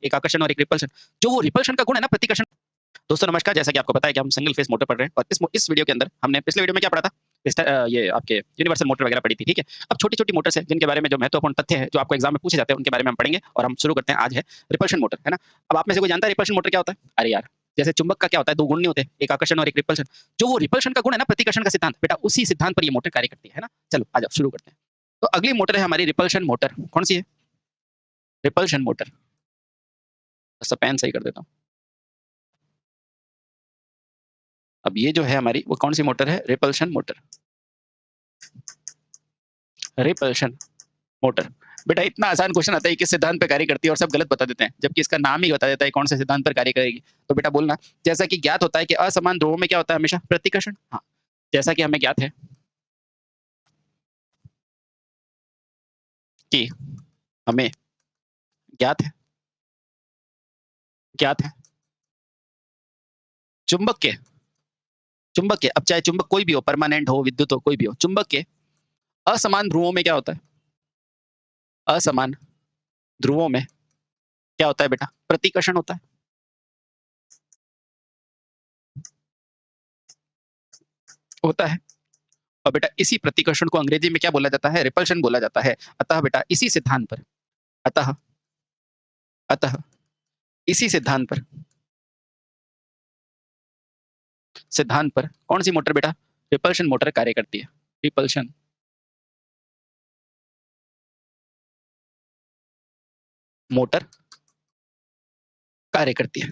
एक आकर्षण और एक रिपल्शन। जो वो रिपल्शन का गुण है ना प्रतिकर्षण। दोस्तों नमस्कार, जैसा कि आपको पता है कि हम सिंगल फेज मोटर पढ़ रहे हैं और इस वीडियो के अंदर हमने पिछले वीडियो में क्या पढ़ा था, ये आपके यूनिवर्सल मोटर वगैरह पढ़ी थी, ठीक है। अब छोटी-छोटी मोटर्स हैं जिनके बारे में जो महत्वपूर्ण तथ्य है जो आपको एग्जाम में पूछे जाते हैं उनके बारे में हम पढ़ेंगे और हम शुरू करते हैं। आज है रिपल्शन मोटर, है ना। अब आप में से कोई जानता है रिपल्शन मोटर क्या होता है? अरे यार, जैसे चुंबक का क्या होता है, दो गुण नहीं होते, एक आकर्षण और एक रिपल्शन। जो वो रिपल्शन का गुण है ना प्रतिकर्षण का सिद्धांत, बेटा उसी सिद्धांत पर ये मोटर कार्य करती है ना। चलो आ जाओ शुरू करते हैं। तो अगली मोटर है हमारी रिपल्शन मोटर। कौन सी है? Repulsion motor. बस पेन सही कर देता हूँ। अब ये जो है हमारी वो कौन सी मोटर है? Repulsion motor. Repulsion motor. बेटा इतना आसान क्वेश्चन आता है, किस सिद्धांत पर कार्य करती है और सब गलत बता देते हैं, जबकि इसका नाम ही बता देता है कौन से सिद्धांत पर कार्य करेगी। तो बेटा बोलना, जैसा कि ज्ञात होता है कि असमान ध्रुवों में क्या होता है हमेशा? प्रतिकर्षण। हाँ, जैसा कि हमें ज्ञात है कि हमें ज्ञात है चुंबक के अब चाहे चुंबक कोई भी हो, परमानेंट हो, विद्युत हो, कोई भी हो, चुंबक के असमान ध्रुवों में क्या होता है? असमान ध्रुवों में क्या होता है बेटा? प्रतिकर्षण होता है। और बेटा इसी प्रतिकर्षण को अंग्रेजी में क्या बोला जाता है? रिपल्शन बोला जाता है। अतः बेटा इसी सिद्धांत पर अतः अतः इसी सिद्धांत पर कौन सी मोटर बेटा? रिपल्शन मोटर कार्य करती है। रिपल्शन मोटर कार्य करती है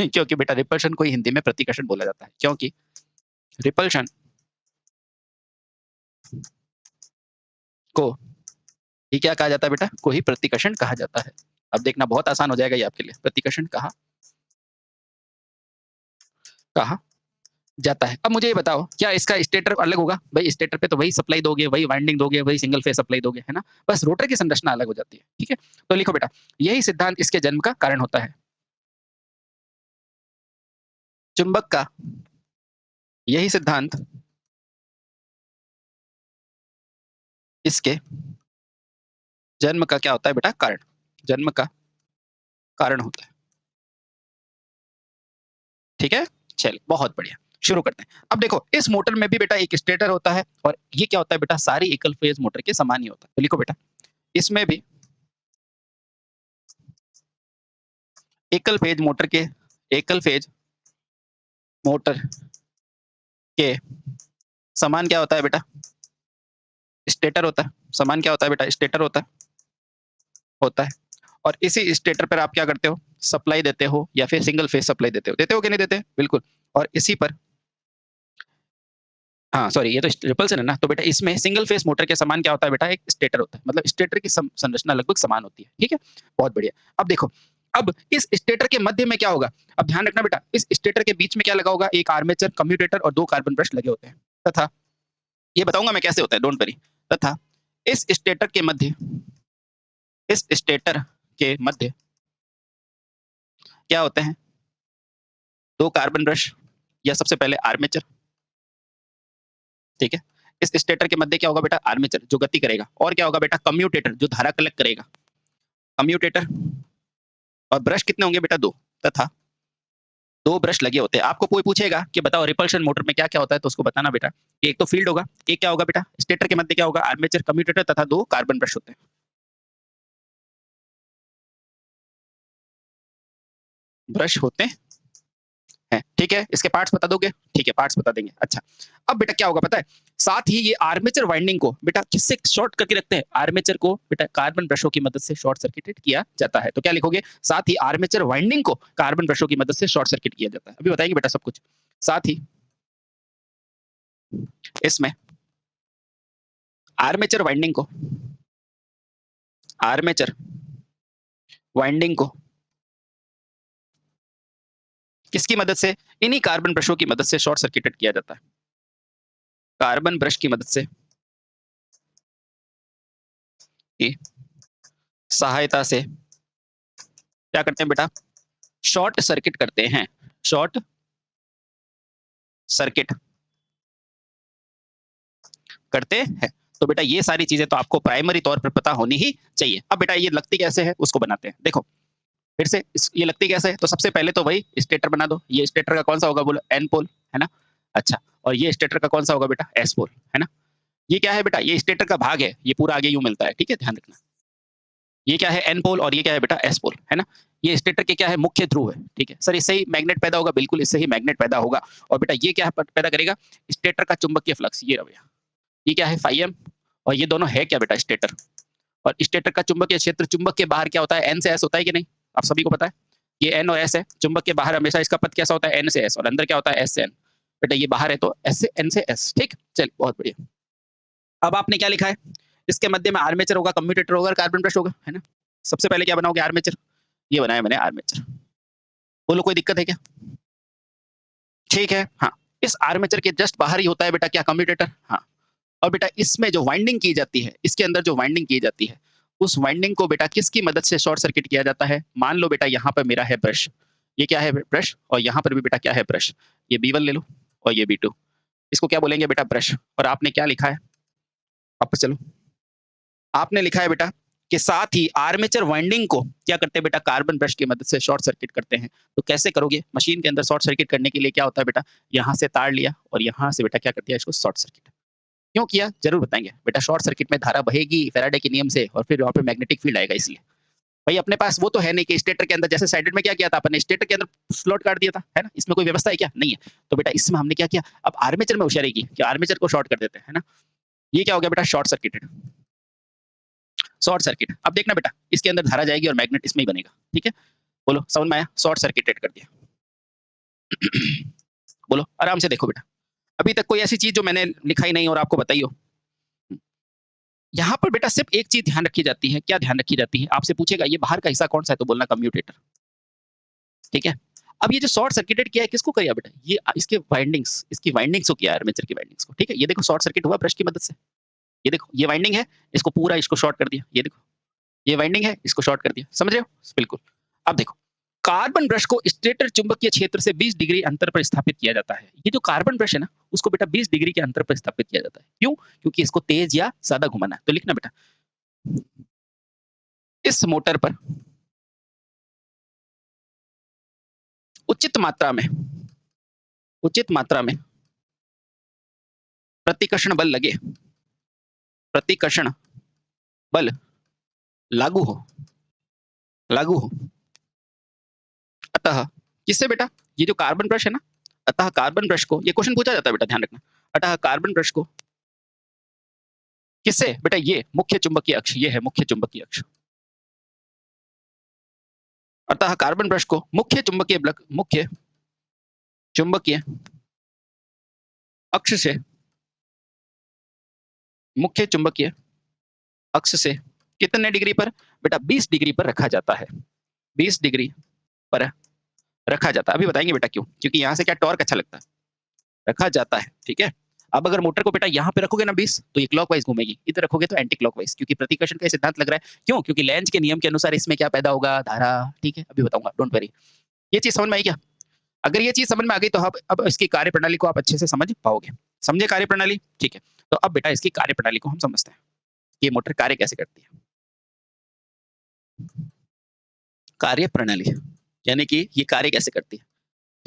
क्योंकि बेटा रिपल्शन को ही हिंदी में प्रतिकर्षण बोला जाता है, क्योंकि रिपल्शन को ही क्या कहा जाता है बेटा? को ही प्रतिकर्षण कहा जाता है। अब देखना बहुत आसान हो जाएगा ये आपके लिए। प्रतिकर्षण कहा जाता है। अब मुझे ये बताओ, क्या इसका स्टेटर अलग होगा? भाई स्टेटर पे तो वही सप्लाई दोगे, वही वाइंडिंग दोगे, वही सिंगल फेज सप्लाई दोगे, है ना। बस रोटर की संरचना अलग हो जाती है, ठीक है। तो लिखो बेटा, यही सिद्धांत इसके जन्म का कारण होता है। चुंबक का यही सिद्धांत इसके जन्म का क्या होता है बेटा? कारण। जन्म का कारण होता है, ठीक है। चलिए बहुत बढ़िया, शुरू करते हैं। अब देखो इस मोटर में भी बेटा एक स्टेटर होता है और ये क्या होता है बेटा? सारी एकल फेज मोटर के समान ही होता है। तो लिखो बेटा, इसमें भी एकल फेज मोटर के समान क्या होता है बेटा? स्टेटर होता है। समान क्या होता है बेटा? स्टेटर होता है। और इसी स्टेटर पर आप क्या करते हो? सप्लाई देते हो या फिर सिंगल फेज सप्लाई देते हो कि नहीं देते? बिल्कुल। और इसी पर हाँ सॉरी, ये तो रिपल्सन है ना। तो बेटा इसमें सिंगल फेज मोटर के समान क्या होता है बेटा? एक स्टेटर होता है। मतलब स्टेटर की संरचना लगभग समान होती है, ठीक है। बहुत बढ़िया। अब देखो, अब इस स्टेटर के मध्य में क्या होगा? अब ध्यान रखना बेटा, इस स्टेटर के बीच में क्या लगा होगा? एक आर्मेचर, कम्यूटेटर और दो कार्बन ब्रश लगे होते हैं। तथा ये बताऊंगा मैं कैसे होता है, डोंट वरी। तथा इस स्टेटर के मध्य क्या होते हैं? दो कार्बन ब्रश या सबसे पहले आर्मेचर, ठीक है। इस स्टेटर के मध्य क्या होगा बेटा? आर्मेचर जो गति करेगा। और क्या होगा बेटा? कम्यूटेटर जो धारा कलेक्ट करेगा। कम्यूटेटर और ब्रश कितने होंगे बेटा? दो। तथा दो ब्रश लगे होते हैं। आपको कोई पूछेगा कि बताओ रिपल्शन मोटर में क्या क्या होता है, तो उसको बताना बेटा कि एक तो फील्ड होगा, एक क्या होगा बेटा? स्टेटर के मध्य क्या होगा? आर्मेचर, कम्यूटेटर तथा दो कार्बन ब्रश होते हैं। ब्रश होते हैं, ठीक है। इसके पार्ट्स बता दोगे? ठीक है, पार्ट्स बता देंगे। अच्छा, अब बेटा क्या होगा पता है? साथ ही ये आर्मेचर वाइंडिंग को बेटा किससे शॉर्ट करके रखते हैं? आर्मेचर को बेटा कार्बन ब्रशों की मदद से शॉर्ट सर्किटेड किया जाता है। तो क्या लिखोगे? साथ ही आर्मेचर वाइंडिंग को कार्बन ब्रशों की मदद से शॉर्ट सर्किट किया जाता है। अभी बताएंगे बेटा सब कुछ। साथ ही इसमें आर्मेचर वाइंडिंग को किसकी मदद से? इन्हीं कार्बन ब्रशों की मदद से शॉर्ट सर्किटेड किया जाता है। कार्बन ब्रश की मदद से की सहायता से क्या करते हैं बेटा? शॉर्ट सर्किट करते हैं। शॉर्ट सर्किट करते हैं। तो बेटा ये सारी चीजें तो आपको प्राइमरी तौर पर पता होनी ही चाहिए। अब बेटा ये लगती कैसे है उसको बनाते हैं। देखो फिर से ये लगती कैसे है, तो सबसे पहले तो वही स्टेटर बना दो। ये स्टेटर का कौन सा होगा बोलो, एन पोल, है ना। अच्छा, और ये स्टेटर का कौन सा होगा बेटा, एस पोल, है ना। ये क्या है बेटा, ये स्टेटर का भाग है, ये पूरा आगे यूं मिलता है, ठीक है, ध्यान रखना। ये क्या है, एन पोल, और ये क्या है बेटा, एस पोल, है ना। ये स्टेटर के क्या है, मुख्य ध्रुव है, ठीक है सर। इससे ही मैग्नेट पैदा होगा, बिल्कुल इससे ही मैग्नेट पैदा होगा। और बेटा ये क्या पैदा करेगा, स्टेटर का चुंबकीय फ्लक्स, ये रहा। ये क्या है, फाई एम, और ये दोनों है क्या बेटा, स्टेटर। और स्टेटर का चुंबकीय क्षेत्र, चुंबक के बाहर क्या होता है, एन से एस होता है कि नहीं, आप सभी को पता है। ये एन और एस है, चुंबक के बाहर हमेशा इसका पथ कैसा होता है, एन से एस, और अंदर क्या होता है, एस से एन। बेटा ये बाहर है तो एस से एन से एस, ठीक। चल बहुत बढ़िया। अब आपने क्या लिखा है, इसके मध्य में आर्मेचर होगा, कम्यूटेटर होगा, कार्बन ब्रश होगा, है ना। सबसे पहले क्या बनाओगे, आर्मेचर। ये बनाया मैंने आर्मेचर। बोलो कोई दिक्कत है क्या, ठीक है। हाँ, इस आर्मेचर के जस्ट बाहर ही होता है बेटा क्या, कम्यूटेटर। हाँ, और बेटा इसमें जो वाइंडिंग की जाती है, इसके अंदर जो वाइंडिंग की जाती है, उस वाइंडिंग को बेटा किसकी मदद से शॉर्ट सर्किट किया जाता है। मान लो बेटा यहाँ पर मेरा है ब्रश, ये क्या है ब्रश, और यहाँ पर भी बेटा क्या है ब्रश। ये B1 ले लो और ये B2, इसको क्या बोलेंगे बेटा, ब्रश। और आपने क्या लिखा है, वापस चलो, आपने लिखा है बेटा कि साथ ही आर्मेचर वाइंडिंग को क्या करते हैं बेटा, कार्बन ब्रश की मदद से शॉर्ट सर्किट करते हैं। तो कैसे करोगे, मशीन के अंदर शॉर्ट सर्किट करने के लिए क्या होता है बेटा, यहाँ से तार लिया और यहाँ से बेटा क्या कर दिया, इसको शॉर्ट सर्किट। क्यों किया, जरूर बताएंगे बेटा। शॉर्ट सर्किट में धारा बहेगी फैराडे के नियम से, और फिर वहां पे मैग्नेटिक फील्ड आएगा, इसलिए। भाई अपने पास वो तो है नहीं कि स्टेटर के अंदर, जैसे साइडेड में क्या किया था अपन ने, स्टेटर के अंदर स्लॉट काट दिया था, है ना। इसमें कोई व्यवस्था है क्या, नहीं है। तो बेटा इसमें हमने क्या किया, अब आर्मेचर में होशियारी की कि आर्मेचर को शॉर्ट कर देते हैं, है ना। ये क्या हो गया बेटा, शॉर्ट सर्किटेड, शॉर्ट सर्किट। अब देखना बेटा, इसके अंदर धारा जाएगी और मैग्नेट इसमें ही बनेगा, ठीक है। बोलो समझ में आया, शॉर्ट सर्किटेड कर दिया। बोलो आराम से देखो बेटा, अभी तक कोई ऐसी चीज जो मैंने लिखा ही नहीं और आपको बताई हो। यहाँ पर बेटा सिर्फ एक चीज ध्यान रखी जाती है, क्या ध्यान रखी जाती है, आपसे पूछेगा ये बाहर का हिस्सा कौन सा है, तो बोलना कम्यूटेटर, ठीक है। अब ये जो शॉर्ट सर्किटेड किया है, किसको किया बेटा, ये इसके वाइंडिंग्स, इसकी वाइंडिंग्स को किया है, आर्मेचर की वाइंडिंग्स को, ठीक है। ये देखो शॉर्ट सर्किट हुआ ब्रश की मदद से, ये देखो ये वाइंडिंग है, इसको पूरा इसको शॉर्ट कर दिया, ये देखो ये वाइंडिंग है, इसको शॉर्ट कर दिया, समझ रहे हो, बिल्कुल। अब देखो कार्बन ब्रश को स्टेटर चुंबकीय क्षेत्र से 20 डिग्री अंतर पर स्थापित किया जाता है। ये जो कार्बन ब्रश है ना, उसको बेटा 20 डिग्री के अंतर पर स्थापित किया जाता है। क्यों, क्योंकि इसको तेज या सादा घुमाना है। तो लिखना बेटा, इस मोटर पर उचित मात्रा में प्रतिकर्षण बल लगे, प्रतिकर्षण बल लागू हो। अतः किससे बेटा, ये जो कार्बन ब्रश है ना, अतः कार्बन ब्रश को, ये क्वेश्चन पूछा जाता है बेटा, ध्यान रखना। अतः कार्बन ब्रश को किससे बेटा, ये मुख्य चुंबकीय अक्ष, ये है मुख्य चुंबकीय अक्ष। अतः कार्बन ब्रश को मुख्य चुंबकीय अक्ष से, मुख्य चुंबकीय अक्ष से कितने डिग्री पर बेटा, 20 डिग्री पर रखा जाता है, 20 डिग्री पर रखा जाता है। अभी बताएंगे बेटा क्यों, क्योंकि यहाँ से क्या टॉर्क अच्छा लगता है, रखा जाता है, ठीक है। अब अगर मोटर को बेटा यहाँ पे रखोगे ना 20, तो ये क्लॉकवाइज घूमेगी, इधर रखोगे तो एंटी क्लॉकवाइज, क्योंकि प्रतिकर्षण का सिद्धांत लग रहा है। क्यों, क्योंकि लेंज के नियम के अनुसार इसमें क्या पैदा होगा, धारा, ठीक है। अभी बताऊंगा, डोंट वरी। ये चीज समझ में आई क्या, अगर ये चीज समझ में आ गई तो अब इसकी कार्यप्रणाली को आप अच्छे से समझ पाओगे। समझे कार्यप्रणाली, ठीक है। तो अब बेटा इसकी कार्यप्रणाली को हम समझते हैं कि मोटर कार्य कैसे करती है। कार्यप्रणाली यानी कि ये कार्य कैसे करती है,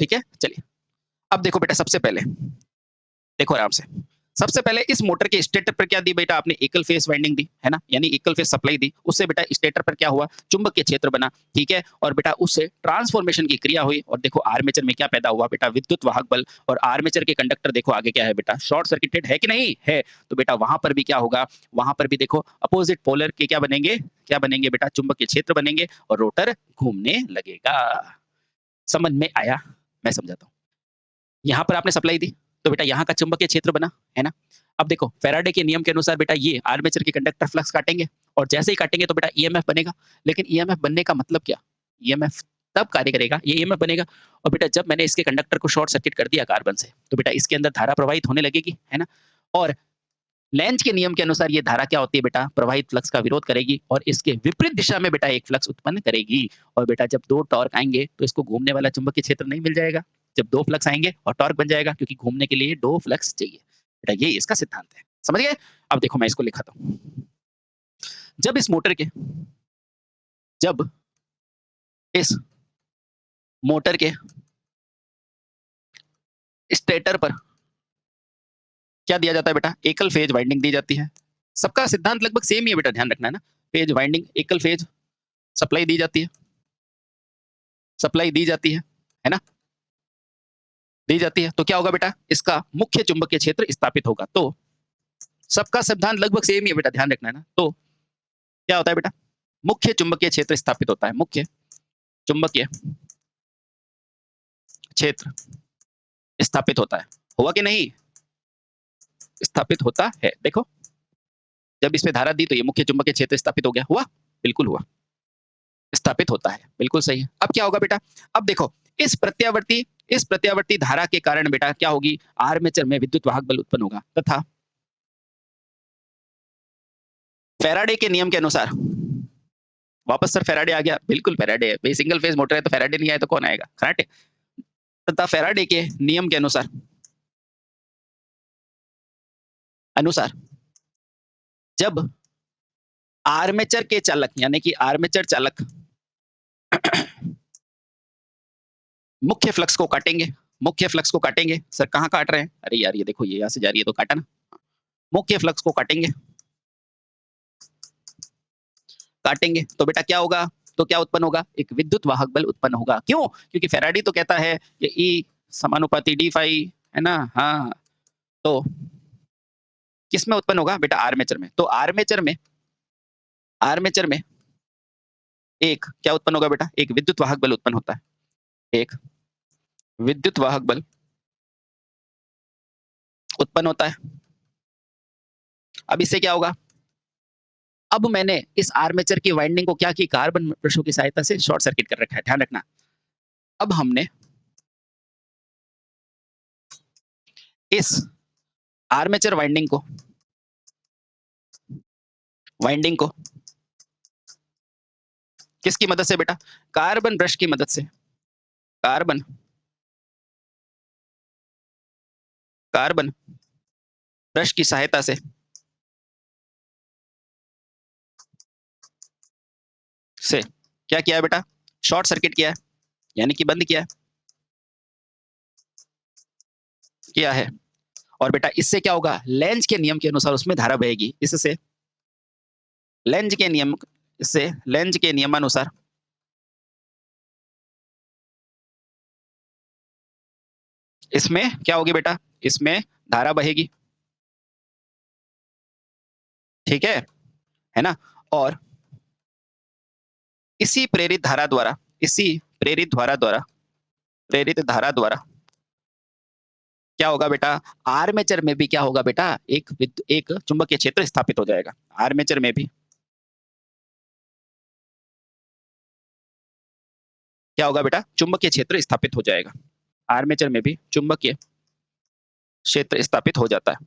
ठीक है। चलिए अब देखो बेटा, सबसे पहले देखो आराम से, सबसे पहले इस मोटर के स्टेटर पर क्या दी बेटा आपने, एकल फेस वाइंडिंग दी, है ना, यानी एकल फेस सप्लाई दी। उससे बेटा स्टेटर पर क्या हुआ, चुंबकीय क्षेत्र बना, ठीक है। और बेटा उससे ट्रांसफॉर्मेशन की क्रिया हुई, और देखो आर्मेचर में क्या पैदा हुआ बेटा, विद्युत वाहक बल। और आर्मेचर के कंडक्टर देखो आगे क्या है बेटा, शॉर्ट सर्किटेड है कि नहीं है। तो बेटा वहां पर भी क्या होगा, वहां पर भी देखो अपोजिट पोलर के क्या बनेंगे बेटा, चुंबकीय क्षेत्र बनेंगे, और रोटर घूमने लगेगा। समझ में आया, मैं समझाता हूँ। यहाँ पर आपने सप्लाई दी, तो बेटा यहाँ का चुंबकीय क्षेत्र बना, है ना। अब देखो फैराडे के नियम के अनुसार बेटा ये आर्मेचर के कंडक्टर फ्लक्स काटेंगे, और जैसे ही काटेंगे तो बेटा ईएमएफ बनेगा। लेकिन ईएमएफ बनने का मतलब क्या, ईएमएफ तब कार्य करेगा, ये ईएमएफ बनेगा, और बेटा जब मैंने इसके कंडक्टर को शॉर्ट सर्किट कर दिया कार्बन से, तो बेटा इसके अंदर धारा प्रवाहित होने लगेगी, है ना। और लेंज के नियम के अनुसार ये धारा क्या होती है बेटा, प्रवाहित फ्लक्स का विरोध करेगी, और इसके विपरीत दिशा में बेटा एक फ्लक्स उत्पन्न करेगी। और बेटा जब दो टॉर्क आएंगे तो इसको घूमने वाला चुंबकीय क्षेत्र नहीं मिल जाएगा, जब दो फ्लक्स आएंगे और टॉर्क बन जाएगा, क्योंकि घूमने के लिए दो फ्लक्स चाहिए। बेटा ये इसका सिद्धांत है। समझ गए? अब देखो मैं इसको लिखाता हूँ। जब इस मोटर के जब इस मोटर के स्टेटर पर क्या दिया जाता है बेटा? एकल फेज वाइंडिंग दी जाती है। सबका सिद्धांत लगभग सेम ही है बेटा, ध्यान रखना है ना। फेज वाइंडिंग, एकल फेज सप्लाई दी जाती है, सप्लाई दी जाती है ना? दी जाती है। तो क्या होगा बेटा? इसका मुख्य चुंबकीय क्षेत्र स्थापित होगा। तो सबका सिद्धांत लगभग सेम ही है बेटा, ध्यान रखना है ना। तो क्या होता है बेटा? मुख्य चुंबकीय क्षेत्र स्थापित होता है। मुख्य चुंबकीय क्षेत्र स्थापित होता है। हुआ कि नहीं? स्थापित होता है। देखो, जब इसमें धारा दी तो ये मुख्य चुंबकीय क्षेत्र स्थापित हो गया। हुआ? बिल्कुल हुआ। स्थापित होता है, बिल्कुल सही है। अब क्या होगा बेटा? अब देखो, इस प्रत्यावर्ती धारा के कारण बेटा क्या होगी? आर्मेचर में विद्युत वाहक बल उत्पन्न होगा तथा फैराडे के नियम के अनुसार, वापस सर फैराडे आ गया, बिल्कुल फैराडे है भाई, सिंगल फेज मोटर है तो फैराडे नहीं आए तो कौन आएगा? फैराडे। तथा फैराडे के नियम के अनुसार अनुसार जब आर्मेचर के चालक यानी कि आर्मेचर चालक मुख्य फ्लक्स को काटेंगे, मुख्य फ्लक्स को काटेंगे। सर कहाँ काट रहे हैं? अरे यार ये देखो, ये यहाँ से जा रही है तो काटा ना। मुख्य फ्लक्स को काटेंगे, काटेंगे तो बेटा क्या होगा? तो क्या उत्पन्न होगा? एक विद्युत वाहक बल उत्पन्न होगा। क्यों? क्योंकि फैराडे तो कहता है कि ई समानुपाती डी फाई, है ना? हाँ, तो किस में उत्पन्न होगा बेटा? आर्मेचर में। तो आर्मेचर में एक क्या उत्पन्न होगा बेटा? एक विद्युत वाहक बल उत्पन्न होता है। एक विद्युत वाहक बल उत्पन्न होता है। अब इससे क्या होगा? अब मैंने इस आर्मेचर की वाइंडिंग को क्या की? कार्बन ब्रशों की सहायता से शॉर्ट सर्किट कर रखा है, ध्यान रखना। अब हमने इस आर्मेचर वाइंडिंग को किसकी मदद से बेटा? कार्बन ब्रश की मदद से, कार्बन कार्बन ब्रश की सहायता से क्या किया है बेटा? शॉर्ट सर्किट किया है, यानी कि बंद किया है। और बेटा इससे क्या होगा? लेंज के नियम के अनुसार उसमें धारा बहेगी। इससे लेंज के नियम इससे लेंज के नियमानुसार इसमें क्या होगी बेटा? इसमें धारा बहेगी, ठीक है ना? और इसी प्रेरित धारा द्वारा प्रेरित धारा द्वारा क्या होगा बेटा? आर्मेचर में भी क्या होगा बेटा? एक चुंबकीय क्षेत्र स्थापित हो जाएगा। आर्मेचर में भी क्या होगा बेटा? चुंबकीय क्षेत्र स्थापित हो जाएगा। आर्मेचर में भी चुंबकीय क्षेत्र स्थापित हो जाता है।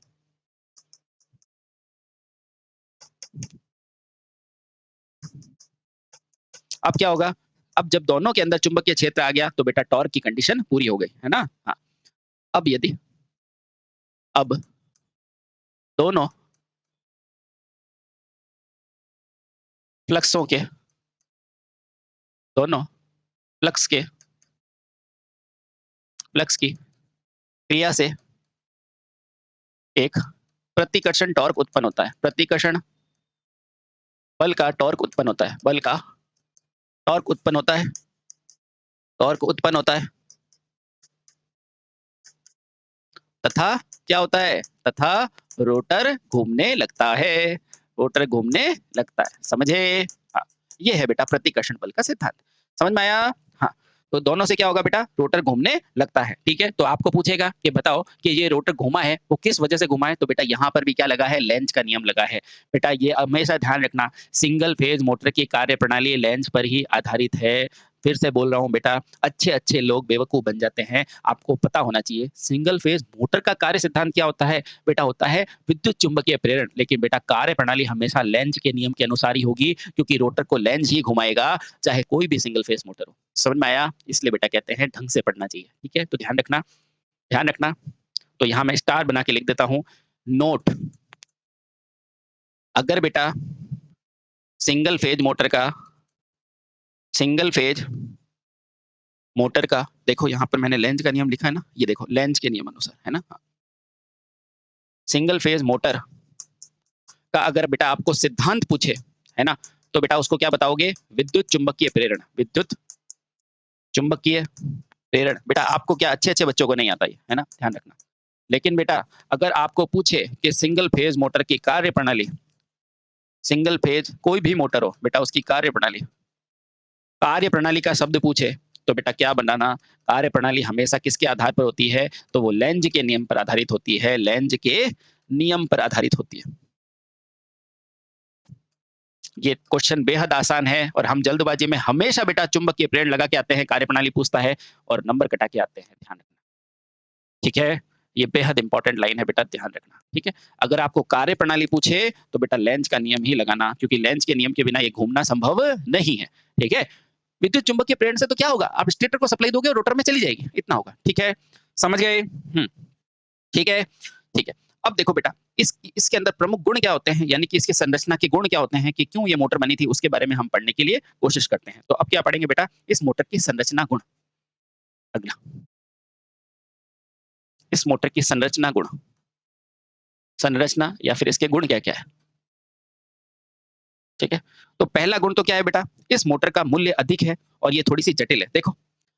अब क्या होगा? अब जब दोनों के अंदर चुंबकीय क्षेत्र आ गया तो बेटा टॉर्क की कंडीशन पूरी हो गई, है ना? हाँ। अब दोनों फ्लक्सों के दोनों फ्लक्स के फ्लक्स की क्रिया से एक प्रतिकर्षण टॉर्क उत्पन्न होता है। प्रतिकर्षण बल का टॉर्क उत्पन्न होता है। बल का टॉर्क उत्पन्न होता है। टॉर्क उत्पन्न होता है तथा क्या होता है? तथा रोटर घूमने लगता है। रोटर घूमने लगता है, समझे? हाँ, ये है बेटा प्रतिकर्षण बल का सिद्धांत। समझ में आया? हाँ, तो दोनों से क्या होगा बेटा? रोटर घूमने लगता है, ठीक है? तो आपको पूछेगा कि बताओ कि ये रोटर घूमा है वो किस वजह से घुमा है? तो बेटा यहाँ पर भी क्या लगा है? लेंज का नियम लगा है। बेटा ये हमेशा ध्यान रखना, सिंगल फेज मोटर की कार्य प्रणाली लेंज पर ही आधारित है। फिर से बोल रहा हूँ बेटा, अच्छे अच्छे लोग बेवकूफ बन जाते हैं। आपको पता होना चाहिए सिंगल फेज मोटर का कार्य सिद्धांत क्या होता है? बेटा होता है विद्युत चुंबकीय प्रेरण। लेकिन बेटा कार्य प्रणाली हमेशा लेंज के नियम के अनुसार ही होगी, क्योंकि रोटर को लेंज ही घुमाएगा, चाहे कोई भी सिंगल फेज मोटर हो। समझ में आया? इसलिए बेटा कहते हैं ढंग से पढ़ना चाहिए, ठीक है? तो ध्यान रखना, ध्यान रखना। तो यहाँ मैं स्टार बना के लिख देता हूँ, नोट अगर बेटा सिंगल फेज मोटर का देखो, यहाँ पर मैंने लेंज का नियम लिखा है ना, ये देखो लेंज के नियम अनुसार है ना, सिंगल फेज मोटर का अगर बेटा आपको सिद्धांत पूछे, है ना, तो बेटा उसको क्या बताओगे? विद्युत चुंबकीय प्रेरण। विद्युत चुंबकीय प्रेरण। बेटा आपको क्या अच्छे बच्चों को नहीं आता है ना, ध्यान रखना। लेकिन बेटा अगर आपको पूछे कि सिंगल फेज मोटर की कार्यप्रणाली, सिंगल फेज कोई भी मोटर हो बेटा, उसकी कार्यप्रणाली का शब्द पूछे तो बेटा क्या बनाना? कार्यप्रणाली हमेशा किसके आधार पर होती है? तो वो लेंज के नियम पर आधारित होती है, लेंज के नियम पर आधारित होती है। ये क्वेश्चन बेहद आसान है और हम जल्दबाजी में हमेशा बेटा चुंबकीय प्रेरण लगा के आते हैं, कार्यप्रणाली पूछता है और नंबर कटा के आते हैं, ध्यान रखना। ठीक है, ये बेहद इंपॉर्टेंट लाइन है बेटा, ध्यान रखना। ठीक है, अगर आपको कार्यप्रणाली पूछे तो बेटा लेंज का नियम ही लगाना, क्योंकि लेंज के नियम के बिना ये घूमना संभव नहीं है। ठीक है, विद्युत चुंबकीय प्रेरण से तो क्या होगा? आप स्टेटर को सप्लाई दोगे और रोटर में चली जाएगी, इतना होगा। ठीक है, समझ गए? ठीक है, ठीक है। अब देखो बेटा इसके अंदर प्रमुख गुण क्या होते हैं, यानी कि इसकी संरचना के गुण क्या होते हैं, कि क्यों ये मोटर बनी थी, उसके बारे में हम पढ़ने के लिए कोशिश करते हैं। तो अब क्या पढ़ेंगे बेटा? इस मोटर की संरचना गुण। अगला, इस मोटर की संरचना गुण, संरचना या फिर इसके गुण क्या-क्या है? ठीक है, तो पहला गुण तो क्या है बेटा? इस मोटर का मूल्य अधिक है और ये थोड़ी-सी जटिल है। देखो,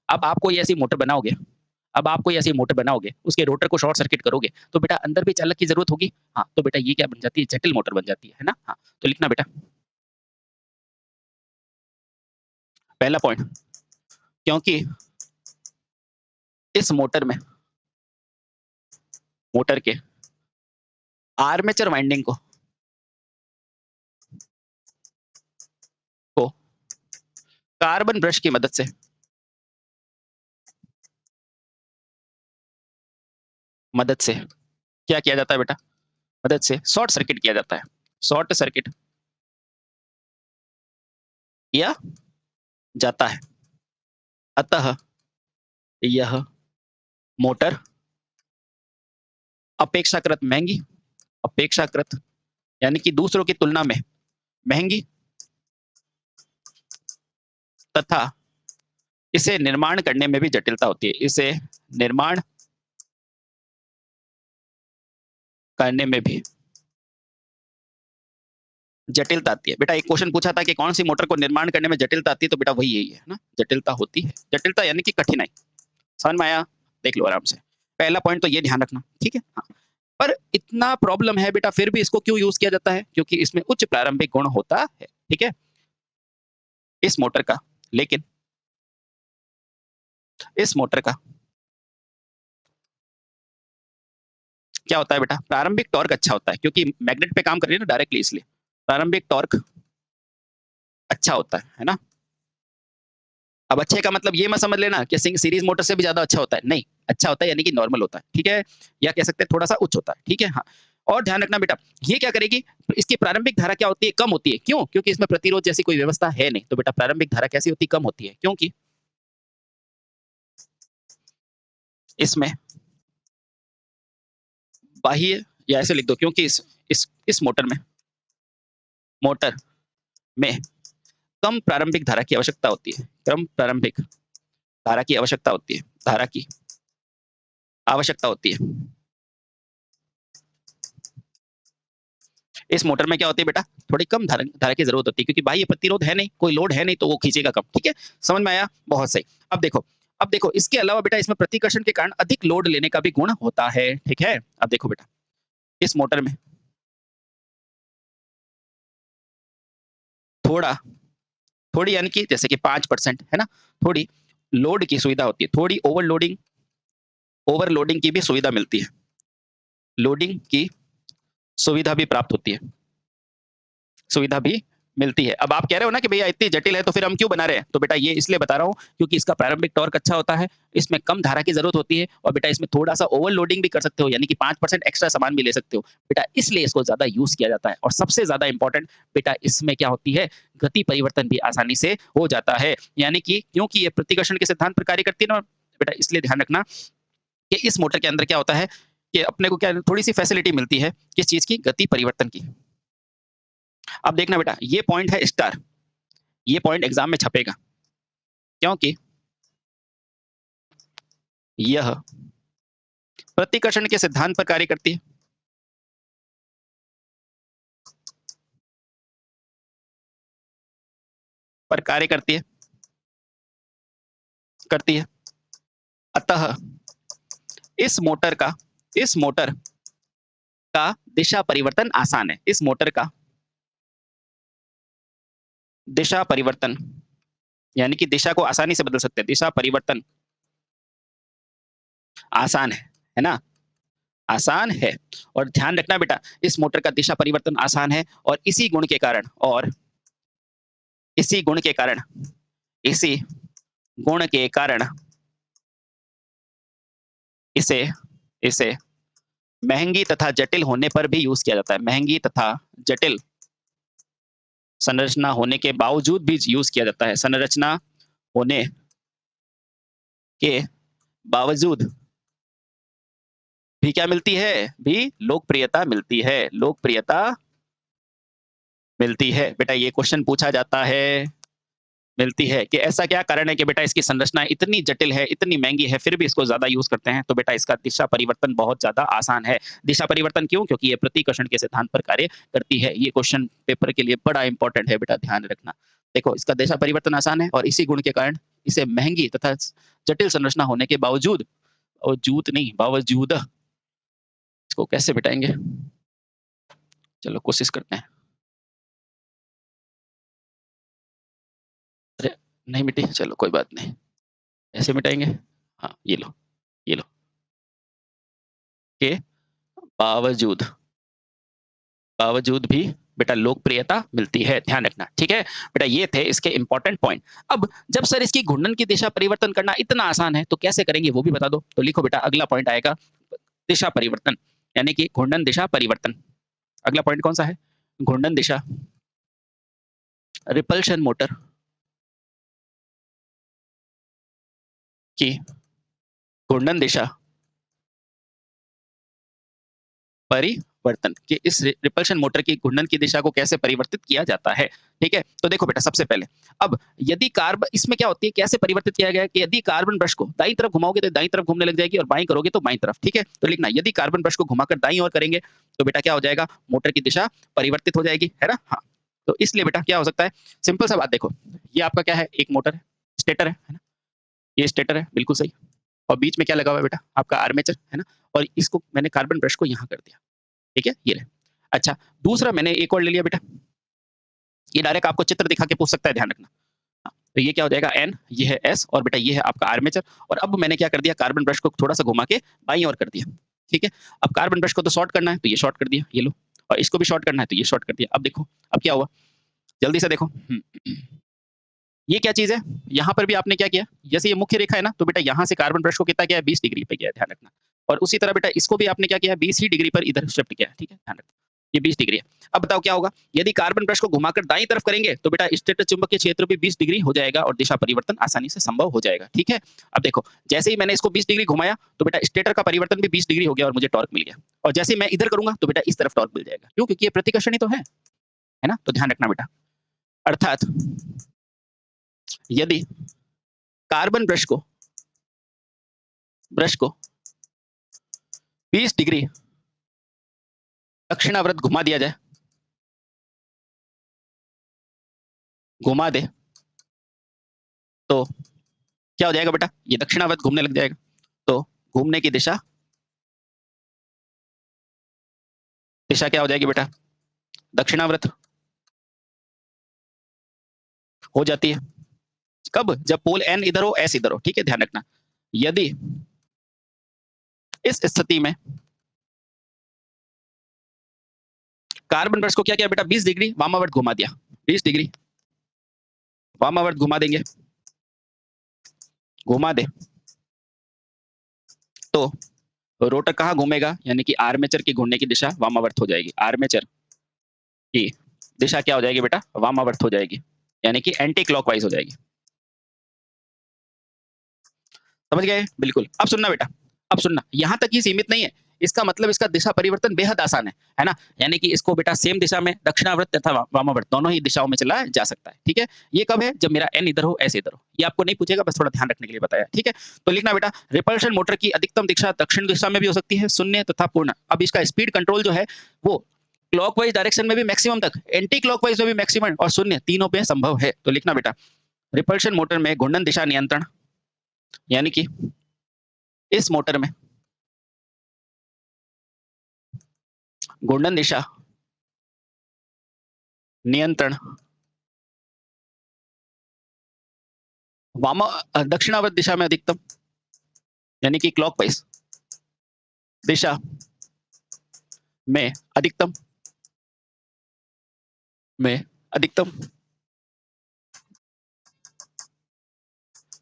अब आप कोई ऐसी मोटर बनाओगे, उसके रोटर को शॉर्ट सर्किट करोगे, तो बेटा अंदर भी चालक की ज़रूरत होगी। हाँ, तो बेटा ये क्या बन जाती है? जटिल मोटर बन जाती है ना? हाँ, तो लिखना बेटा, पहला पॉइंट, क्योंकि इस मोटर के आर्मेचर वाइंडिंग को कार्बन ब्रश की मदद से क्या किया जाता है बेटा? मदद से शॉर्ट सर्किट किया जाता है। शॉर्ट सर्किट किया जाता है। अतः यह मोटर अपेक्षाकृत यानी कि दूसरों की तुलना में महंगी तथा इसे निर्माण करने में भी जटिलता होती है। इसे निर्माण करने में भी जटिलता आती है। बेटा एक क्वेश्चन पूछा था कि कौन सी मोटर को निर्माण करने में जटिलता आती है, तो बेटा वही यही है ना, जटिलता होती है। जटिलता यानी कि कठिनाई। समझ में आया? देख लो आराम से। पहला पॉइंट तो ये ध्यान रखना, ठीक है? हाँ। पर इतना प्रॉब्लम है बेटा, फिर भी इसको क्यों यूज किया जाता है? क्योंकि इसमें उच्च प्रारंभिक गुण होता है, ठीक है? इस मोटर का, लेकिन इस मोटर का क्या होता है बेटा? प्रारंभिक टॉर्क अच्छा होता है, क्योंकि मैग्नेट पे काम कर रही है ना डायरेक्टली, इसलिए प्रारंभिक टॉर्क अच्छा होता है ना? अब अच्छे का मतलब ये मत समझ लेना कि सीरीज मोटर से भी ज्यादा अच्छा होता है, नहीं, अच्छा होता है यानी कि नॉर्मल होता है, ठीक है? या कह सकते हैं थोड़ा सा उच्च होता है, ठीक है? हाँ। और ध्यान रखना बेटा, ये क्या करेगी? इसकी प्रारंभिक धारा क्या होती है? कम होती है। क्यों? क्योंकि इसमें प्रतिरोध जैसी कोई व्यवस्था है नहीं, तो बेटा प्रारंभिक धारा कैसी होती है? कम होती है, क्योंकि इसमें बाह्य, या ऐसे लिख दो, क्योंकि इस मोटर में कम प्रारंभिक धारा की आवश्यकता होती है। कम प्रारंभिक धारा की आवश्यकता होती है। धारा की आवश्यकता होती है। इस मोटर में क्या होती है बेटा? थोड़ी कम धारा की जरूरत होती है, क्योंकि बाह्य प्रतिरोध है नहीं, कोई लोड है नहीं, तो वो खींचेगा कम, ठीक है? समझ में आया? बहुत सही। अब देखो इसके अलावा बेटा इसमें प्रतिकर्षण के कारण अधिक लोड लेने का भी गुण होता है, ठीक है? अब देखो बेटा, इस मोटर में थोड़ा थोड़ी यानी कि जैसे कि 5% है ना, थोड़ी लोड की सुविधा होती है, थोड़ी ओवरलोडिंग की भी सुविधा मिलती है, लोडिंग की सुविधा भी प्राप्त होती है, सुविधा भी मिलती है। अब आप कह रहे हो ना कि भैया इतनी जटिल है तो फिर हम क्यों बना रहे हैं? तो बेटा ये इसलिए बता रहा हूँ क्योंकि इसका प्रारंभिक टॉर्क अच्छा होता है, इसमें कम धारा की जरूरत होती है, और बेटा इसमें थोड़ा सा ओवरलोडिंग भी कर सकते हो, यानी कि 5% एक्स्ट्रा सामान भी ले सकते हो बेटा, इसलिए इसको ज्यादा यूज किया जाता है। और सबसे ज्यादा इंपॉर्टेंट बेटा, इसमें क्या होती है? गति परिवर्तन भी आसानी से हो जाता है, यानी कि क्योंकि ये प्रतिकर्षण के सिद्धांत पर कार्य करती है ना बेटा, इसलिए ध्यान रखना कि इस मोटर के अंदर क्या होता है कि अपने को क्या थोड़ी सी फैसिलिटी मिलती है, किस चीज की? गति परिवर्तन की। अब देखना बेटा, ये पॉइंट है स्टार, ये पॉइंट एग्जाम में छपेगा, क्योंकि यह प्रतिकर्षण के सिद्धांत पर कार्य करती है। पर कार्य करती है। अतः इस मोटर का दिशा परिवर्तन आसान है। इस मोटर का दिशा परिवर्तन, यानी कि दिशा को आसानी से बदल सकते हैं। दिशा परिवर्तन आसान है ना, आसान है। और ध्यान रखना बेटा, इस मोटर का दिशा परिवर्तन आसान है, और इसी गुण के कारण इसे महंगी तथा जटिल होने पर भी यूज किया जाता है। महंगी तथा जटिल संरचना होने के बावजूद भी यूज किया जाता है। संरचना होने के बावजूद भी क्या मिलती है? भी लोकप्रियता मिलती है। बेटा ये क्वेश्चन पूछा जाता है, मिलती है कि ऐसा क्या कारण है कि बेटा इसकी संरचना इतनी जटिल है, इतनी महंगी है, फिर भी इसको ज्यादा यूज करते हैं। तो बेटा इसका दिशा परिवर्तन बहुत ज्यादा आसान है। दिशा परिवर्तन क्यों? क्योंकि ये प्रतिकर्षण के सिद्धांत पर कार्य करती है। ये क्वेश्चन पेपर के लिए बड़ा इंपॉर्टेंट है बेटा, ध्यान रखना। देखो, इसका दिशा परिवर्तन आसान है, और इसी गुण के कारण इसे महंगी तथा जटिल संरचना होने के बावजूद इसको कैसे बिठाएंगे? चलो कोशिश करते हैं। अरे नहीं मिटी, चलो कोई बात नहीं, ऐसे मिटाएंगे। हाँ, ये लो के बावजूद भी बेटा लोकप्रियता मिलती है। ध्यान रखना, ठीक है बेटा। ये थे इसके इंपॉर्टेंट पॉइंट। अब जब सर इसकी घूर्णन की दिशा परिवर्तन करना इतना आसान है, तो कैसे करेंगे वो भी बता दो। तो लिखो बेटा, अगला पॉइंट आएगा दिशा परिवर्तन, यानी कि घूर्णन दिशा परिवर्तन। अगला पॉइंट कौन सा है? घूर्णन दिशा, रिपल्शन मोटर की घूर्णन दिशा परिवर्तन, कि इस रिपल्शन मोटर की घूर्णन की दिशा को कैसे परिवर्तित किया जाता है। ठीक है, तो देखो बेटा, सबसे पहले अब यदि कार्बन, इसमें क्या होती है, कैसे परिवर्तित किया गया है कि यदि कार्बन ब्रश को दाईं तरफ घुमाओगे तो दाईं तरफ घूमने लग जाएगी, और बाईं करोगे तो बाईं तरफ। ठीक है, तो लिखना, यदि कार्बन ब्रश को घुमाकर दाईं ओर करेंगे तो बेटा क्या हो जाएगा? मोटर की दिशा परिवर्तित हो जाएगी, है ना। हाँ, तो इसलिए बेटा क्या हो सकता है, सिंपल सा बात देखो, ये आपका क्या है? एक मोटर है, स्टेटर है ना, ये स्टेटर है, बिल्कुल सही। और बीच में क्या लगा हुआ है बेटा? आपका आर्मेचर, है ना। और इसको मैंने कार्बन ब्रश को यहाँ कर दिया, ठीक है, ये रहे। अच्छा, दूसरा मैंने एक और ले लिया बेटा, ये डायरेक्ट आपको चित्र दिखा के पूछ सकता है, ध्यान रखना। हाँ, तो ये क्या हो जाएगा? एन, ये है एस, और बेटा ये है आपका आर्मेचर। और अब मैंने क्या कर दिया? कार्बन ब्रश को थोड़ा सा घुमा के बाईं ओर कर दिया, ठीक है। अब कार्बन ब्रश को तो शॉर्ट करना है, तो ये शॉर्ट कर दिया, ये लो। और इसको भी शॉर्ट करना है, तो ये शॉर्ट कर दिया। अब देखो, अब क्या हुआ, जल्दी से देखो। ये क्या चीज है? यहाँ पर भी आपने क्या किया, जैसे ये मुख्य रेखा है ना, तो बेटा यहाँ से कार्बन ब्रश को कितना किया है? 20 डिग्री पे किया है, ध्यान रखना। और उसी तरह बेटा इसको भी आपने क्या किया है? 20 ही डिग्री पर इधर शिफ्ट किया है, ठीक है, ध्यान रखना। ये 20 डिग्री है। अब बताओ क्या होगा, यदि कार्बन ब्रश को घुमाकर दाईं तरफ करेंगे तो बेटा स्टेटर चुंबकीय क्षेत्र भी 20 डिग्री हो जाएगा, और दिशा परिवर्तन आसानी से संभव हो जाएगा, ठीक है। अब देखो, जैसे ही मैंने इसको 20 डिग्री घुमाया तो बेटा स्टेटर का परिवर्तन भी 20 डिग्री हो गया, और मुझे टॉर्क मिल गया। और जैसे ही मैं इधर करूंगा तो बेटा इस तरफ टॉर्क मिल जाएगा, क्यों? क्योंकि ये प्रतिकर्षण ही तो है ना। तो ध्यान रखना बेटा, अर्थात यदि कार्बन ब्रश को 20 डिग्री दक्षिणावर्त घुमा दिया जाए, घुमा दे, तो क्या हो जाएगा बेटा? ये दक्षिणावर्त घूमने लग जाएगा। तो घूमने की दिशा क्या हो जाएगी बेटा? दक्षिणावर्त हो जाती है। कब? जब पोल एन इधर हो, एस इधर हो, ठीक है, ध्यान रखना। यदि इस स्थिति में कार्बन ब्रश को क्या किया बेटा? 20 डिग्री वामावर्त घुमा दिया, 20 डिग्री वामावर्त घुमा देंगे, घुमा दे, तो रोटर कहाँ घूमेगा? यानी कि आर्मेचर की घूमने की दिशा वामावर्त हो जाएगी। आर्मेचर की दिशा क्या हो जाएगी बेटा? वामावर्त हो जाएगी, यानी कि एंटी क्लॉकवाइज हो जाएगी। समझ गए? बिल्कुल। अब सुनना बेटा, अब सुनना, यहां तक ही सीमित नहीं है, इसका मतलब इसका दिशा परिवर्तन बेहद आसान है ना? यानी कि इसको बेटा सेम दिशा में दक्षिणावर्त तथा वामावर्त दोनों ही दिशाओं में चलाया जा सकता है, ठीक है? ये कब है? जब मेरा n इधर हो, s इधर हो। ये आपको नहीं पूछेगा, बस थोड़ा ध्यान रखने के लिए बताया, ठीक है? तो लिखना बेटा रिपल्शन मोटर की अधिकतम दिशा दक्षिण दिशा में भी हो सकती है, शून्य तथा पूर्ण। अब इसका स्पीड कंट्रोल जो है वो क्लॉकवाइज डायरेक्शन में भी मैक्सिमम तक, एंटी क्लॉकवाइज में भी मैक्सिमम और शून्य तीनों पे संभव है। तो लिखना बेटा रिपल्शन मोटर में घूर्णन दिशा नियंत्रण, यानी कि इस मोटर में घूर्णन दिशा नियंत्रण दक्षिणावर्त दिशा में अधिकतम, यानी कि क्लॉकवाइज दिशा में अधिकतम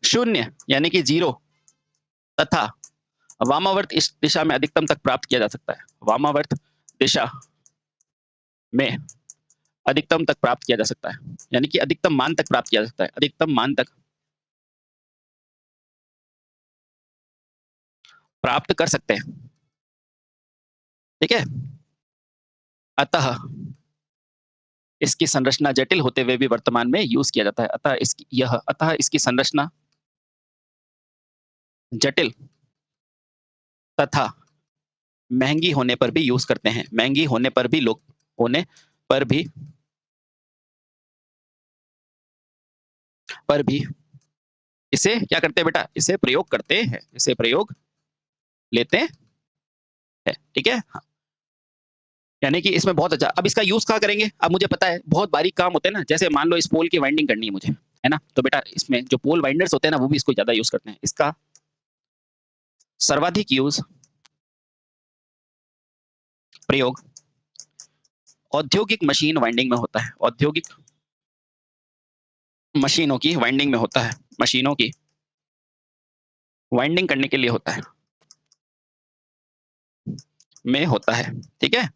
शून्य यानी कि 0 तथा वामावर्त इस दिशा में अधिकतम तक प्राप्त किया जा सकता है। वामावर्त दिशा में अधिकतम तक प्राप्त किया जा सकता है, यानी कि अधिकतम मान तक प्राप्त किया जा सकता है, अधिकतम मान तक प्राप्त कर सकते हैं, ठीक है? अतः इसकी संरचना जटिल होते हुए भी वर्तमान में यूज किया जाता है। अतः इसकी संरचना जटिल तथा महंगी होने पर भी यूज करते हैं। महंगी होने पर भी इसे क्या करते हैं बेटा? इसे प्रयोग करते हैं, इसे प्रयोग लेते हैं, ठीक है? हाँ। यानी कि इसमें बहुत अच्छा। अब इसका यूज कहाँ करेंगे? अब मुझे पता है बहुत बारीक काम होते हैं ना, जैसे मान लो इस पोल की वाइंडिंग करनी है मुझे, है ना? तो बेटा इसमें जो पोल वाइंडर्स होते हैं ना, वो भी इसको ज्यादा यूज करते हैं। इसका सर्वाधिक यूज प्रयोग औद्योगिक मशीन वाइंडिंग में होता है। औद्योगिक मशीनों की वाइंडिंग में होता है, मशीनों की वाइंडिंग करने के लिए होता है, ठीक है?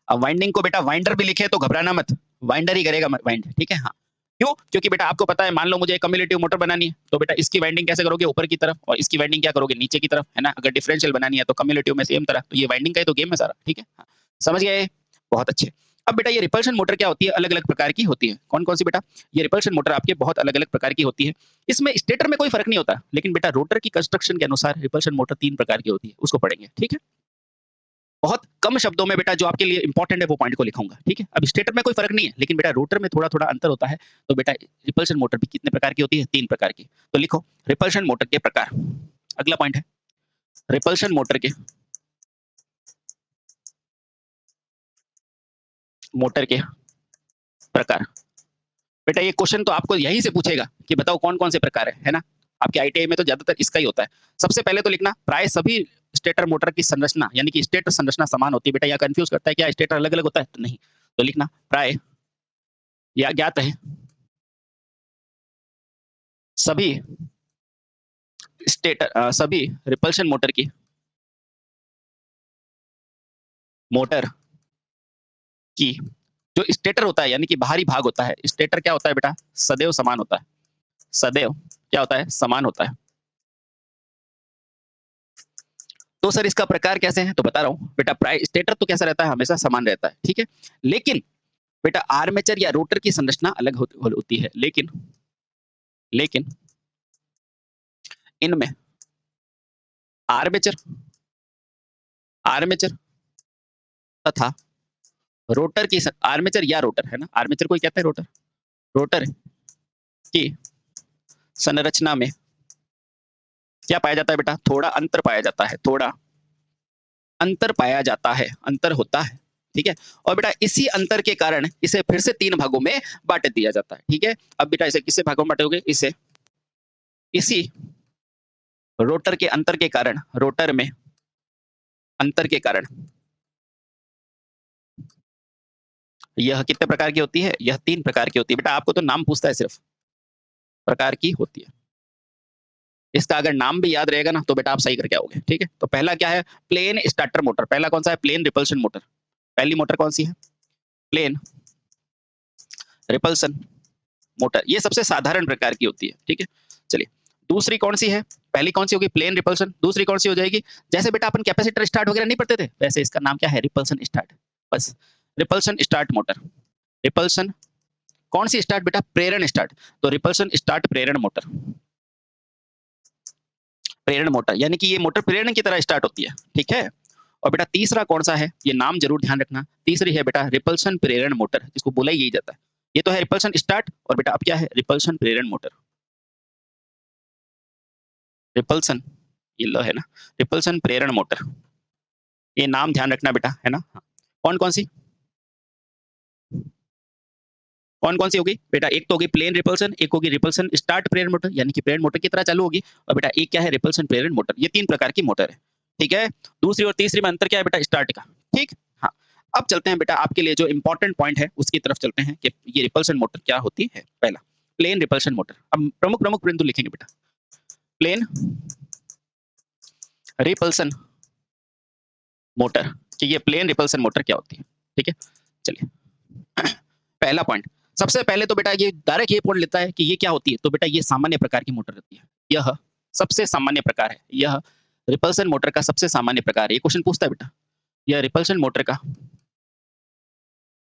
अब वाइंडिंग को बेटा वाइंडर भी लिखे तो घबराना मत, वाइंडर ही करेगा वाइंड, ठीक है? हाँ, क्यों? क्योंकि बेटा आपको पता है, मान लो मुझे एक कम्युलेटिव मोटर बनानी है, तो बेटा इसकी वाइंडिंग कैसे करोगे? ऊपर की तरफ, और इसकी वाइंडिंग क्या करोगे? नीचे की तरफ, है ना? अगर डिफरेंशियल बनानी है तो कम्युलेटिव में सेम तरह, तो ये वाइंडिंग का ही तो गेम है सारा, ठीक है? हाँ, समझ गए? बहुत अच्छे। अब बेटा ये रिपल्शन मोटर क्या होती है? अलग अलग प्रकार की होती है। कौन कौन सी बेटा? ये रिपल्शन मोटर आपके बहुत अलग अलग प्रकार की होती है। इसमें स्टेटर में कोई फर्क नहीं होता, लेकिन बेटा रोटर की कंस्ट्रक्शन के अनुसार रिपल्शन मोटर 3 प्रकार की होती है, उसको पढ़ेंगे, ठीक है? बहुत कम शब्दों में बेटा जो आपके लिए इंपॉर्टेंट है वो पॉइंट को लिखूंगा, ठीक है? अब स्टेटर में कोई फर्क नहीं है, लेकिन बेटा रोटर में थोड़ा थोड़ा अंतर होता है। तो बेटा रिपल्शन मोटर भी कितने प्रकार की होती है? 3 प्रकार की। तो लिखो रिपल्शन मोटर के प्रकार। अगला पॉइंट है रिपल्शन मोटर के प्रकार। बेटा ये क्वेश्चन तो आपको यहीं से पूछेगा कि बताओ कौन कौन से प्रकार है ना? आपके आईटीआई में तो ज्यादातर इसका ही होता है। सबसे पहले तो लिखना प्राय सभी स्टेटर मोटर की संरचना, यानी कि स्टेटर संरचना समान होती है। बेटा यह कंफ्यूज करता है क्या स्टेटर अलग अलग होता है? तो नहीं। तो लिखना प्राय या ज्ञात है सभी सभी रिपल्शन मोटर की जो स्टेटर होता है, यानी कि बाहरी भाग होता है, स्टेटर क्या होता है बेटा? सदैव समान होता है। सदैव क्या होता है? समान होता है। तो सर इसका प्रकार कैसे है? तो बता रहा हूं बेटा, प्राय स्टेटर तो कैसा रहता है? हमेशा समान रहता है, ठीक है? लेकिन बेटा आर्मेचर या रोटर की संरचना अलग होती है। लेकिन इनमें आर्मेचर तथा रोटर की आर्मेचर या रोटर, है ना? आर्मेचर को ही कहते हैं रोटर। रोटर की संरचना में क्या पाया जाता है बेटा? थोड़ा अंतर पाया जाता है, थोड़ा अंतर पाया जाता है, अंतर होता है, ठीक है? और बेटा इसी अंतर के कारण इसे फिर से 3 भागों में बांट दिया जाता है, ठीक है? अब बेटा इसे किससे भागों में बांटोगे? इसे इसी रोटर के अंतर के कारण, रोटर में अंतर के कारण यह कितने प्रकार की होती है? यह 3 प्रकार की होती है। बेटा आपको तो नाम पूछता है, सिर्फ प्रकार की होती है। इसका अगर नाम भी याद रहेगा ना तो बेटा आप सही करके आओगे, ठीक है? तो पहला क्या है? Plain starter motor. पहला कौन सा है? Plain repulsion motor. पहली मोटर कौन सी है? Plain repulsion motor. ये सबसे साधारण प्रकार की होती है, ठीक है? चलिए दूसरी कौन सी है, पहली कौन सी होगी प्लेन रिपल्शन, दूसरी कौन सी हो जाएगी, जैसे बेटा अपन कैपेसिटर स्टार्ट वगैरह नहीं पढ़ते थे वैसे इसका नाम क्या है रिपल्शन स्टार्ट, बस रिपल्शन स्टार्ट मोटर। रिपल्शन कौन सी स्टार्ट बेटा, प्रेरण स्टार्ट, तो रिपल्शन स्टार्ट प्रेरण मोटर, प्रेरण मोटर यानी कि ये मोटर प्रेरण की तरह स्टार्ट होती है, ठीक है। और बेटा तीसरा कौन सा है, ये नाम जरूर ध्यान रखना, तीसरी है बेटा रिपल्शन प्रेरण मोटर, जिसको बोला ही यही जाता है। ये तो है रिपल्शन स्टार्ट और बेटा अब क्या है रिपल्शन प्रेरण मोटर, रिपल्शन ये लो है ना, रिपल्शन प्रेरण मोटर, ये नाम ध्यान रखना बेटा, है ना। कौन कौन सी, कौन कौन सी होगी बेटा, एक तो होगी प्लेन रिपल्सन, एक होगी रिपल्सन स्टार्ट प्रेरण मोटर यानी कि प्रेरण मोटर की तरह चालू होगी, और बेटा एक क्या है रिपल्सन प्रेरण मोटर, ये तीन प्रकार की मोटर है, ठीक है। दूसरी और तीसरी में अंतर क्या है बेटा, स्टार्ट का, ठीक। हाँ अब चलते हैं बेटा आपके लिए जो इंपॉर्टेंट पॉइंट है उसकी तरफ चलते हैं कि ये रिपल्सन मोटर क्या होती है। पहला प्लेन रिपल्सन मोटर, अब प्रमुख प्रमुख बिंदु लिखेंगे बेटा, प्लेन रिपल्सन मोटर कि ये प्लेन रिपल्सन मोटर क्या होती है, ठीक है। चलिए पहला पॉइंट, सबसे पहले तो बेटा ये डायरेक्ट ये पॉइंट लेता है कि ये क्या होती है, तो बेटा ये सामान्य प्रकार की मोटर होती है, यह सबसे सामान्य प्रकार है, यह रिपल्सन मोटर का सबसे सामान्य प्रकार है। ये क्वेश्चन पूछता है बेटा, यह रिपल्सन मोटर का,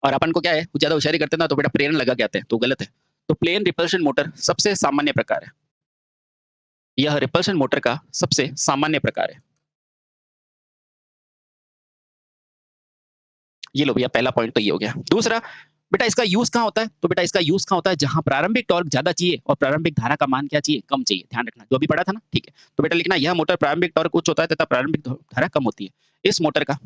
और अपन को क्या है ज्यादा होशियारी करते ना तो बेटा प्रेरण लगा के आते हैं तो गलत है, तो प्लेन रिपल्सन मोटर सबसे सामान्य प्रकार है, यह रिपल्सन मोटर का सबसे सामान्य प्रकार है। ये लो भैया पहला पॉइंट तो ये हो गया। दूसरा बेटा इसका यूज कहाँ होता है, तो बेटा इसका यूज कहाँ होता है, जहां प्रारंभिक टॉर्क ज्यादा चाहिए और प्रारंभिक धारा का मान क्या चाहिए, कम चाहिए, ध्यान रखना जो अभी पढ़ा था ना, ठीक है। तो बेटा लिखना यह मोटर प्रारंभिक टॉर्क उच्च होता है तथा प्रारंभिक धारा कम होती है। इस मोटर का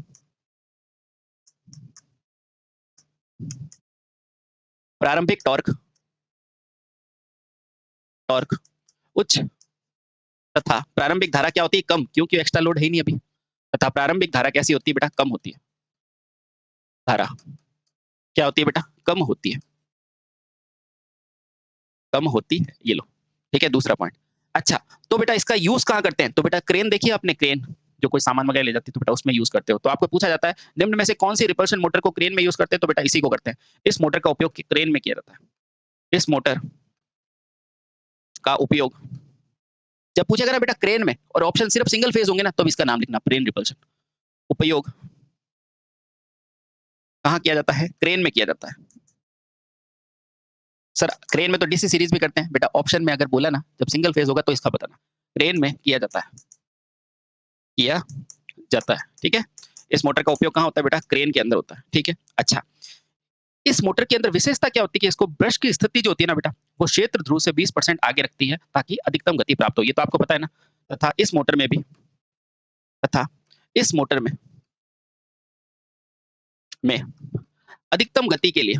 प्रारंभिक टॉर्क टॉर्क उच्च तथा प्रारंभिक धारा क्या होती है, कम, क्योंकि एक्स्ट्रा लोड है ही नहीं अभी, तथा प्रारंभिक धारा कैसी होती है बेटा, कम होती है, धारा क्या होती है बेटा, कम होती है, कम होती है, ये लो, ठीक है। दूसरा पॉइंट, अच्छा तो बेटा इसका यूज कहाँ करते हैं, तो बेटा क्रेन देखिए आपने, क्रेन जो कोई सामान वगैरह ले जाती है तो बेटा उसमें यूज करते हो, तो आपको पूछा जाता है निम्न में से कौन सी रिपल्शन मोटर को क्रेन में यूज करते हैं, तो बेटा इसी को करते हैं। इस मोटर का उपयोग क्रेन में किया जाता है, इस मोटर का उपयोग जब पूछेगा ना बेटा क्रेन में और ऑप्शन सिर्फ सिंगल फेज होंगे ना तो इसका नाम लिखना प्लेन रिपल्शन, उपयोग कहाँ किया जाता है, क्रेन में किया जाता है। सर क्रेन में तो डीसी सीरीज भी करते हैं बेटा, ऑप्शन में अगर बोला ना जब सिंगल फेज होगा तो इसका बताना, क्रेन में किया जाता है, किया जाता है, ठीक है। इस मोटर का उपयोग कहाँ होता है बेटा, क्रेन के अंदर होता है, ठीक है। अच्छा इस मोटर के अंदर विशेषता क्या होती है कि इसको ब्रश की स्थिति जो होती है ना बेटा वो क्षेत्र ध्रुव से 20% आगे रखती है ताकि अधिकतम गति प्राप्त हो, ये तो आपको पता है ना। तथा इस मोटर में भी, तथा इस मोटर में अधिकतम गति के लिए,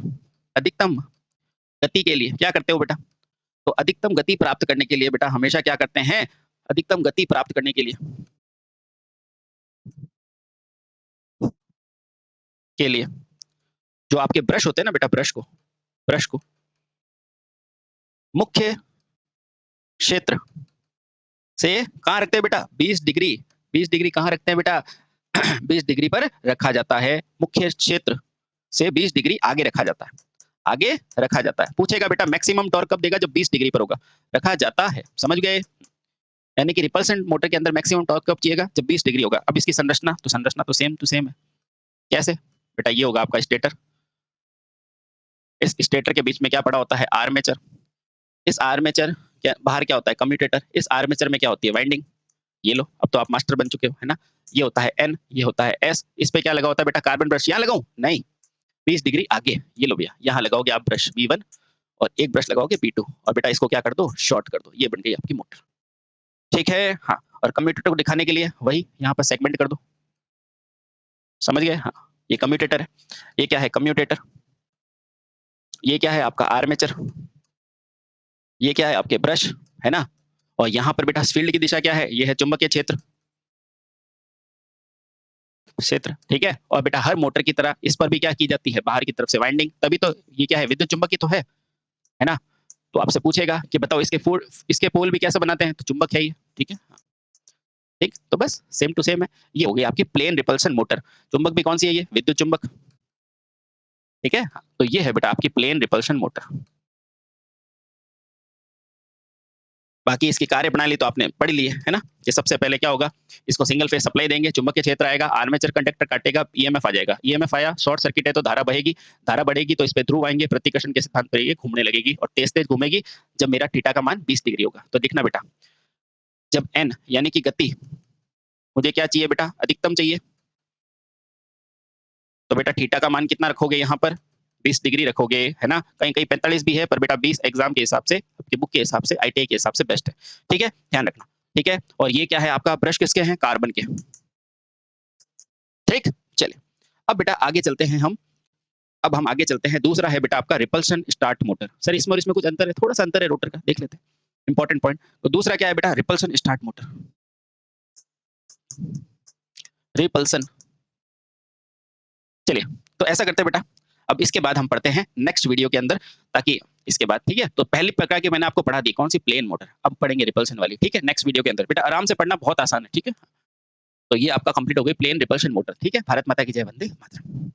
अधिकतम गति के लिए क्या करते हो बेटा, तो अधिकतम गति प्राप्त करने के लिए बेटा हमेशा क्या करते हैं, अधिकतम गति प्राप्त करने के लिए जो आपके ब्रश होते हैं ना बेटा, ब्रश को मुख्य क्षेत्र से कहाँ रखते हैं बेटा, 20 डिग्री, 20 डिग्री कहाँ रखते हैं बेटा 20 डिग्री पर रखा जाता है, मुख्य क्षेत्र से 20 डिग्री आगे रखा जाता है, आगे रखा जाता है। पूछेगा बेटा मैक्सिमम टॉर्क कब देगा, जब 20 डिग्री पर होगा, रखा जाता है, समझ गए। यानी कि रिपल्सन मोटर के अंदर मैक्सिमम टॉर्क कब चाहिएगा, जब 20 डिग्री होगा। अब इसकी संरचना तो सेम टू सेम है, कैसे बेटा, ये होगा आपका स्टेटर, इस स्टेटर के बीच में क्या पड़ा होता है, आर्मेचर, इस आर्मेचर के बाहर क्या होता है, कम्यूटेटर, इस आर्मेचर में क्या होती है, वाइंडिंग, ये लो अब तो आप मास्टर बन चुके हो, है ना। ये होता है एन, ये होता है एस, इस पे क्या लगा होता है बेटा, कार्बन ब्रश, यहाँ लगाऊं नहीं, 20 डिग्री आगे, ये लो भैया यहाँ लगाओगे आप ब्रश V1 और एक ब्रश लगाओगे V2 और बेटा इसको क्या कर दो, शॉर्ट कर दो, ये बन गई आपकी मोटर, ठीक है। हाँ और कम्यूटेटर को दिखाने के लिए वही यहाँ पर सेगमेंट कर दो, समझ गए। हाँ ये कम्यूटेटर है, ये क्या है कम्यूटेटर, ये क्या है आपका आर्मेचर, ये क्या है आपके ब्रश, है ना। और यहाँ पर बेटा फील्ड की दिशा क्या है, ये है चुंबकीय क्षेत्र, ठीक है। और बेटा हर मोटर की तरह इस पर भी क्या की जाती है, बाहर की तरफ से वाइंडिंग, तभी तो ये क्या है, विद्युत चुंबकीय तो है ना। तो आपसे पूछेगा कि बताओ इसके पोल भी कैसे बनाते हैं, तो चुंबक है ये, ठीक है। ठीक तो बस सेम टू सेम है, ये हो गई आपकी प्लेन रिपल्सन मोटर। चुंबक भी कौन सी है, ये विद्युत चुंबक, ठीक है। तो ये है बेटा आपकी प्लेन रिपल्सन मोटर। बाकी इसकी कार्य प्रणाली तो आपने पढ़ ली है ना। ये सबसे पहले क्या होगा, इसको सिंगल फेज सप्लाई देंगे, चुंबकीय क्षेत्र आएगा, आर्मेचर कंडक्टर काटेगा, ईएमएफ आ जाएगा, ईएमएफ आया, शॉर्ट सर्किट है तो धारा बहेगी, धारा बढ़ेगी तो इस पे ध्रुव आएंगे, प्रतिकर्षण के सिद्धांत पर ये घूमने लगेगी और तेज तेज घूमेगी जब मेरा थीटा का मान 20 डिग्री होगा। तो देखना बेटा, जब एन यानी कि गति, मुझे क्या चाहिए बेटा, अधिकतम चाहिए, तो बेटा थीटा का मान कितना रखोगे यहाँ पर, 20 डिग्री रखोगे, है ना। कहीं कहीं 45 भी है, पर बेटा 20 एग्जाम के हिसाब से, आपकी बुक के हिसाब से, आईटीआई के हिसाब से बेस्ट है, ठीक है, ध्यान रखना, ठीक है। और ये क्या है आपका, ब्रश किसके हैं, कार्बन के, ठीक। चलिए अब बेटा आगे चलते हैं हम, अब हम आगे चलते हैं, दूसरा है बेटा आपका रिपल्शन स्टार्ट मोटर। सर इसमें और इसमें कुछ अंतर है, थोड़ा सा अंतर है रोटर का, देख लेते हैं, इंपॉर्टेंट पॉइंट। तो दूसरा क्या है बेटा, रिपल्शन स्टार्ट मोटर, रिपल्सन। चलिए तो ऐसा करते हैं बेटा, अब इसके बाद हम पढ़ते हैं नेक्स्ट वीडियो के अंदर, ताकि इसके बाद, ठीक है। तो पहली प्रकार की मैंने आपको पढ़ा दी, कौन सी, प्लेन मोटर, अब पढ़ेंगे रिपल्शन वाली, ठीक है, नेक्स्ट वीडियो के अंदर। बेटा आराम से पढ़ना, बहुत आसान है, ठीक है। तो ये आपका कंप्लीट हो गई प्लेन रिपल्शन मोटर, ठीक है। भारत माता की जय, वंदे मातरम।